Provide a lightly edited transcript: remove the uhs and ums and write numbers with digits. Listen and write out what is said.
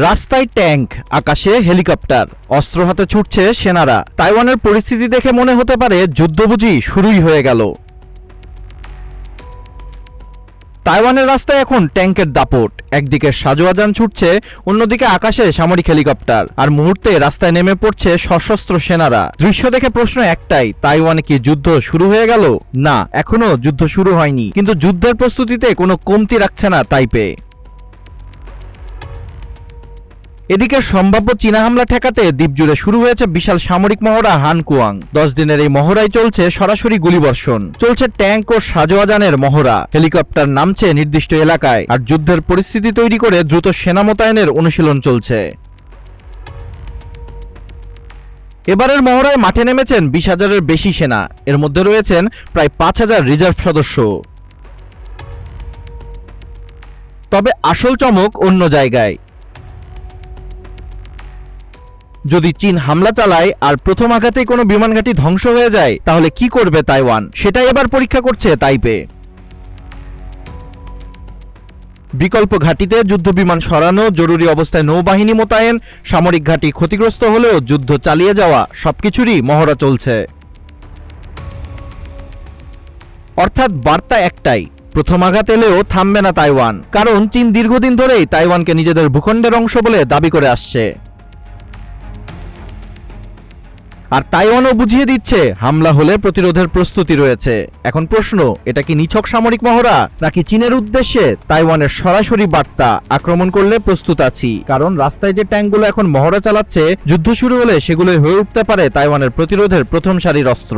রাস্তায় ট্যাঙ্ক, আকাশে হেলিকপ্টার, অস্ত্র হাতে ছুটছে সেনারা। তাইওয়ানের পরিস্থিতি দেখে মনে হতে পারে যুদ্ধ বুঝি শুরুই হয়ে গেল। তাইওয়ানের রাস্তায় এখন ট্যাঙ্কের দাপট। একদিকে সাজোয়াজান ছুটছে, অন্যদিকে আকাশে সামরিক হেলিকপ্টার, আর মুহূর্তে রাস্তায় নেমে পড়ছে সশস্ত্র সেনারা। দৃশ্য দেখে প্রশ্ন একটাই, তাইওয়ানে কি যুদ্ধ শুরু হয়ে গেল? না, এখনো যুদ্ধ শুরু হয়নি, কিন্তু যুদ্ধের প্রস্তুতিতে কোনো কমতি রাখছে না তাইপে। এদিকে সম্ভাব্য চীনা হামলা ঠেকাতে দ্বীপজুড়ে শুরু হয়েছে বিশাল সামরিক মহড়া হানকুয়াং। 10 দিনের এই মহড়ায় চলছে সরাসরি গুলিবর্ষণ, চলছে ট্যাঙ্ক ও সাজোয়াজানের মহড়া, হেলিকপ্টার নামছে নির্দিষ্ট এলাকায়, আর যুদ্ধের পরিস্থিতি তৈরি করে দ্রুত সেনা মোতায়েনের অনুশীলন চলছে। এবারের মহড়ায় মাঠে নেমেছেন 20,000-এর বেশি সেনা। এর মধ্যে রয়েছেন প্রায় 5,000 রিজার্ভ সদস্য। তবে আসল চমক অন্য জায়গায়। যদি চীন হামলা চালায় আর প্রথম আঘাতেই কোনো বিমান ঘাঁটি ধ্বংস হয়ে যায়, তাহলে কি করবে তাইওয়ান? সেটাই এবার পরীক্ষা করছে তাইপে। বিকল্প ঘাঁটিতে যুদ্ধ বিমান সরানো, জরুরি অবস্থায় নৌবাহিনী মোতায়েন, সামরিক ঘাঁটি ক্ষতিগ্রস্ত হলেও যুদ্ধ চালিয়ে যাওয়া, সবকিছুরই মহড়া চলছে। অর্থাৎ বার্তা একটাই, প্রথম আঘাত এলেও থামবে না তাইওয়ান, কারণ চীন দীর্ঘদিন ধরেই তাইওয়ানকে নিজেদের ভূখণ্ডের অংশ বলে দাবি করে আসছে। আর তাইওয়ানও বুঝিয়ে দিচ্ছে হামলা হলে প্রতিরোধের প্রস্তুতি রয়েছে। এখন প্রশ্ন, এটা কি নিছক সামরিক মহড়া, নাকি চীনের উদ্দেশ্যে তাইওয়ানের সরাসরি বার্তা, আক্রমণ করলে প্রস্তুত আছি? কারণ রাস্তায় যে ট্যাঙ্কগুলো এখন মহড়া চালাচ্ছে, যুদ্ধ শুরু হলে সেগুলো হয়ে উঠতে পারে তাইওয়ানের প্রতিরোধের প্রথম সারির অস্ত্র।